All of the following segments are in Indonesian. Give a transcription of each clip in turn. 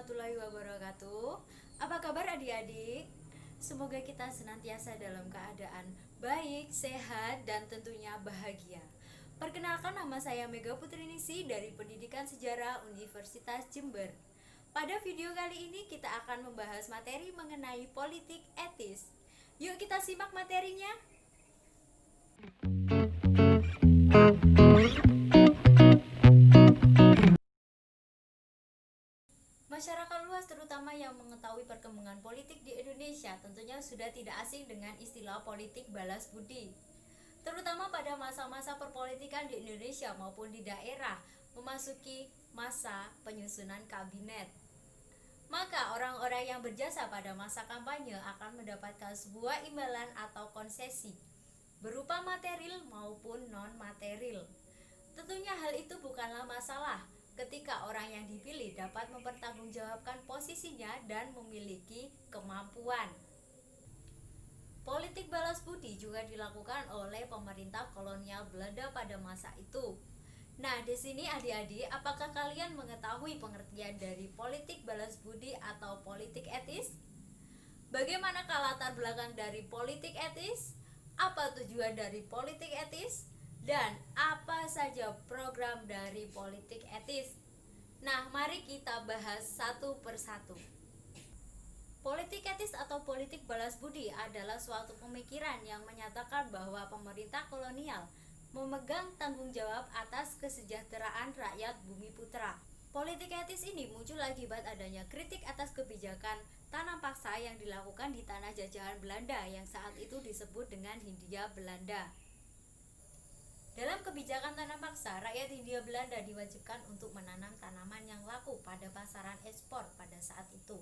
warahmatullahi wabarakatuh. Apa kabar adik-adik? Semoga kita senantiasa dalam keadaan baik, sehat, dan tentunya bahagia. Perkenalkan, nama saya Mega Putri Nisi dari Pendidikan Sejarah Universitas Jember. Pada video kali ini kita akan membahas materi mengenai politik etis. Yuk kita simak materinya. Masyarakat luas terutama yang mengetahui perkembangan politik di Indonesia tentunya sudah tidak asing dengan istilah politik balas budi. Terutama pada masa-masa perpolitikan di Indonesia maupun di daerah memasuki masa penyusunan kabinet. Maka orang-orang yang berjasa pada masa kampanye akan mendapatkan sebuah imbalan atau konsesi berupa material maupun non-material. Tentunya hal itu bukanlah masalah ketika orang yang dipilih dapat mempertanggungjawabkan posisinya dan memiliki kemampuan. Politik balas budi juga dilakukan oleh pemerintah kolonial Belanda pada masa itu. Nah, di sini adik-adik, apakah kalian mengetahui pengertian dari politik balas budi atau politik etis? Bagaimanakah latar belakang dari politik etis? Apa tujuan dari politik etis? Dan apa saja program dari politik etis? Nah, mari kita bahas satu persatu. Politik etis atau politik balas budi adalah suatu pemikiran yang menyatakan bahwa pemerintah kolonial memegang tanggung jawab atas kesejahteraan rakyat bumi putra. Politik etis ini muncul akibat adanya kritik atas kebijakan tanam paksa yang dilakukan di tanah jajahan Belanda yang saat itu disebut dengan Hindia Belanda. Dalam kebijakan tanam paksa, rakyat Hindia Belanda diwajibkan untuk menanam tanaman yang laku pada pasaran ekspor pada saat itu.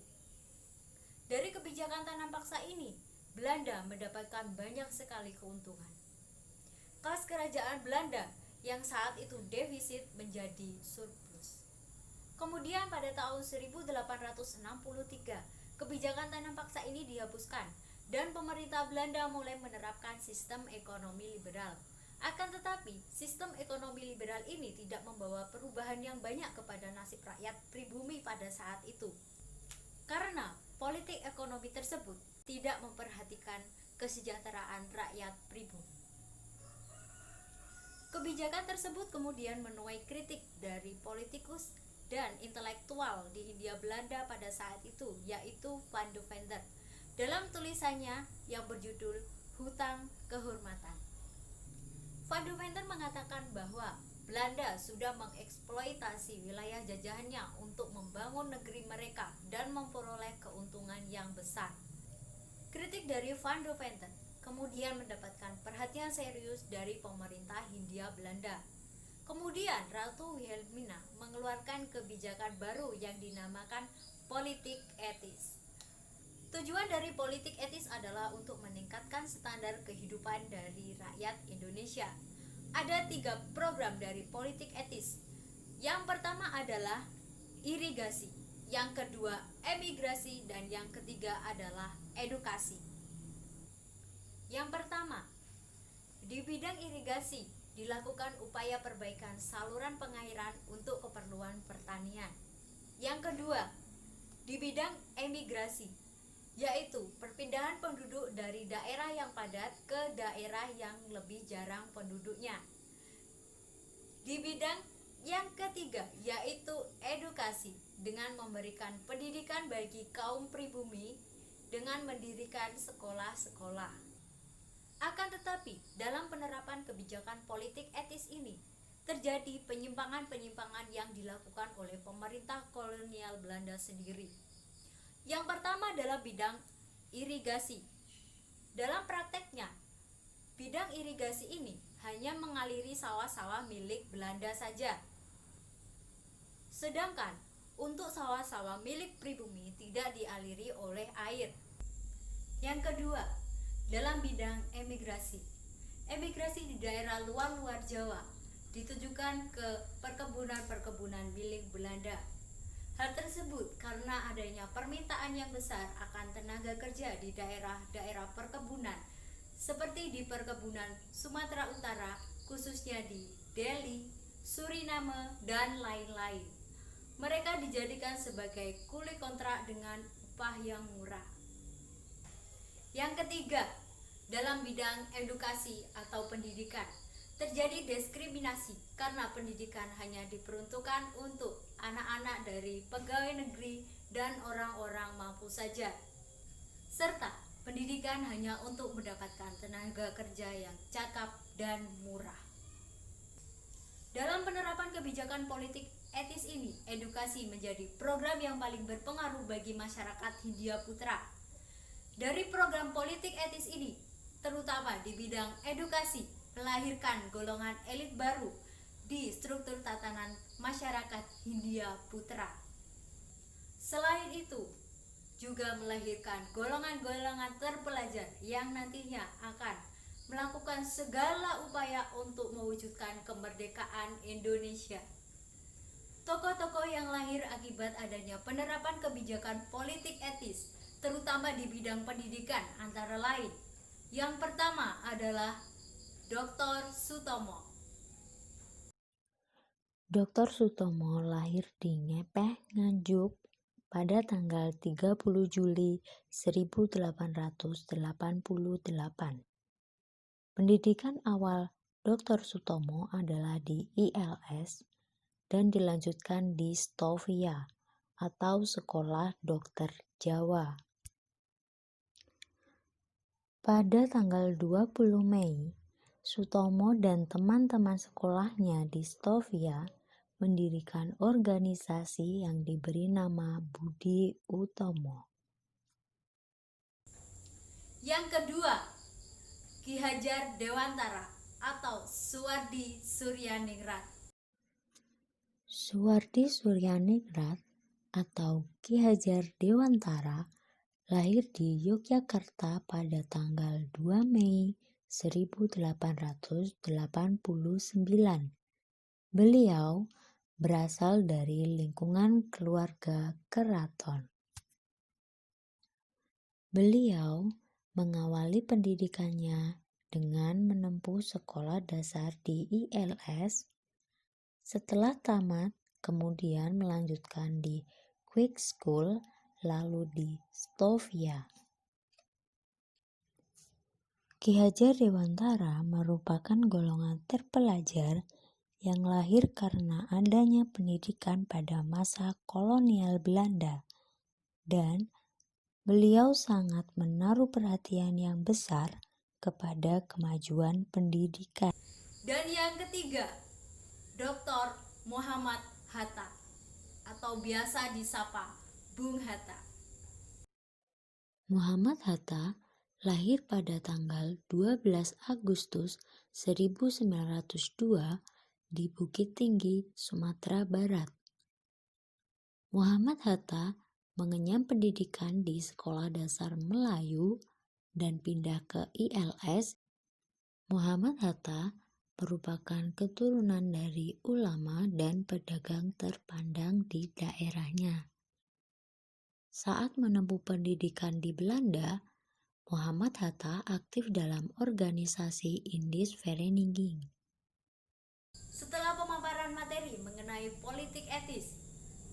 Dari kebijakan tanam paksa ini, Belanda mendapatkan banyak sekali keuntungan. Kas kerajaan Belanda yang saat itu defisit menjadi surplus. Kemudian pada tahun 1863, kebijakan tanam paksa ini dihapuskan dan pemerintah Belanda mulai menerapkan sistem ekonomi liberal. Akan tetapi, sistem ekonomi liberal ini tidak membawa perubahan yang banyak kepada nasib rakyat pribumi pada saat itu. Karena politik ekonomi tersebut tidak memperhatikan kesejahteraan rakyat pribumi. Kebijakan tersebut kemudian menuai kritik dari politikus dan intelektual di Hindia Belanda pada saat itu, yaitu Van de Venter, dalam tulisannya yang berjudul Hutang Kehormatan. Van de Venter mengatakan bahwa Belanda sudah mengeksploitasi wilayah jajahannya untuk membangun negeri mereka dan memperoleh keuntungan yang besar. Kritik dari Van de Venter kemudian mendapatkan perhatian serius dari pemerintah Hindia Belanda. Kemudian Ratu Wilhelmina mengeluarkan kebijakan baru yang dinamakan politik etis. Tujuan dari politik etis adalah untuk meningkatkan standar kehidupan dari rakyat Indonesia. Ada 3 program dari politik etis. Yang pertama adalah irigasi, yang kedua emigrasi, dan yang ketiga adalah edukasi. Yang pertama, di bidang irigasi dilakukan upaya perbaikan saluran pengairan untuk keperluan pertanian. Yang kedua, di bidang emigrasi, yaitu perpindahan penduduk dari daerah yang padat ke daerah yang lebih jarang penduduknya. Di bidang yang ketiga, yaitu edukasi, dengan memberikan pendidikan bagi kaum pribumi dengan mendirikan sekolah-sekolah. Akan tetapi, dalam penerapan kebijakan politik etis ini, terjadi penyimpangan-penyimpangan yang dilakukan oleh pemerintah kolonial Belanda sendiri. Yang pertama adalah bidang irigasi. Dalam prakteknya, bidang irigasi ini hanya mengaliri sawah-sawah milik Belanda saja. Sedangkan untuk sawah-sawah milik pribumi tidak dialiri oleh air. Yang kedua, dalam bidang emigrasi. Emigrasi di daerah luar-luar Jawa ditujukan ke perkebunan-perkebunan milik Belanda. Hal tersebut karena adanya permintaan yang besar akan tenaga kerja di daerah-daerah perkebunan, seperti di perkebunan Sumatera Utara, khususnya di Delhi, Suriname, dan lain-lain. Mereka dijadikan sebagai kuli kontrak dengan upah yang murah. Yang ketiga, dalam bidang edukasi atau pendidikan, terjadi diskriminasi karena pendidikan hanya diperuntukkan untuk anak-anak dari pegawai negeri dan orang-orang mampu saja. Serta pendidikan hanya untuk mendapatkan tenaga kerja yang cakap dan murah. Dalam penerapan kebijakan politik etis ini, edukasi menjadi program yang paling berpengaruh bagi masyarakat Hindia Putra. Dari program politik etis ini, terutama di bidang edukasi, melahirkan golongan elit baru di struktur tatanan masyarakat Hindia Putra. Selain itu, juga melahirkan golongan-golongan terpelajar yang nantinya akan melakukan segala upaya untuk mewujudkan kemerdekaan Indonesia. Tokoh-tokoh yang lahir akibat adanya penerapan kebijakan politik etis, terutama di bidang pendidikan, antara lain. Yang pertama adalah Dr. Sutomo. Dr. Sutomo lahir di Ngepeh, Nganjuk pada tanggal 30 Juli 1888. Pendidikan awal Dr. Sutomo adalah di ILS dan dilanjutkan di Stovia atau Sekolah Dokter Jawa. Pada tanggal 20 Mei, Sutomo dan teman-teman sekolahnya di Stovia mendirikan organisasi yang diberi nama Budi Utomo. Yang kedua, Ki Hajar Dewantara atau Suwardi Suryaningrat. Suwardi Suryaningrat atau Ki Hajar Dewantara lahir di Yogyakarta pada tanggal 2 Mei 1889. Beliau berasal dari lingkungan keluarga keraton. Beliau mengawali pendidikannya dengan menempuh sekolah dasar di ILS. Setelah tamat, kemudian melanjutkan di Quick School, lalu di Stovia. Ki Hajar Dewantara merupakan golongan terpelajar yang lahir karena adanya pendidikan pada masa kolonial Belanda, dan beliau sangat menaruh perhatian yang besar kepada kemajuan pendidikan. Dan yang ketiga, Dr. Muhammad Hatta atau biasa disapa Bung Hatta. Muhammad Hatta lahir pada tanggal 12 Agustus 1902 di Bukit Tinggi, Sumatera Barat. Muhammad Hatta mengenyam pendidikan di Sekolah Dasar Melayu dan pindah ke ILS. Muhammad Hatta merupakan keturunan dari ulama dan pedagang terpandang di daerahnya. Saat menempuh pendidikan di Belanda, Muhammad Hatta aktif dalam organisasi Indische Vereniging. Setelah pemaparan materi mengenai politik etis,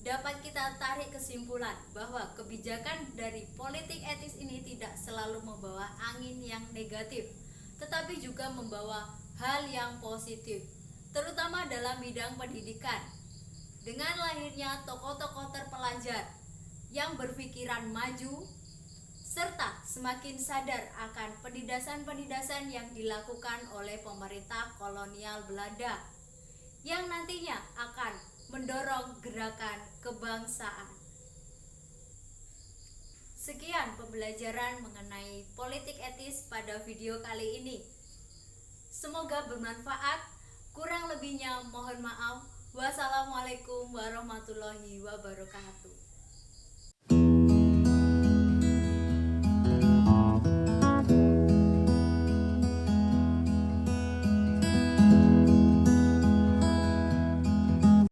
dapat kita tarik kesimpulan bahwa kebijakan dari politik etis ini tidak selalu membawa angin yang negatif, tetapi juga membawa hal yang positif, terutama dalam bidang pendidikan. Dengan lahirnya tokoh-tokoh terpelajar yang berpikiran maju, serta semakin sadar akan penindasan-penindasan yang dilakukan oleh pemerintah kolonial Belanda, yang nantinya akan mendorong gerakan kebangsaan. Sekian pembelajaran mengenai politik etis pada video kali ini. Semoga bermanfaat. Kurang lebihnya mohon maaf. Wassalamualaikum warahmatullahi wabarakatuh.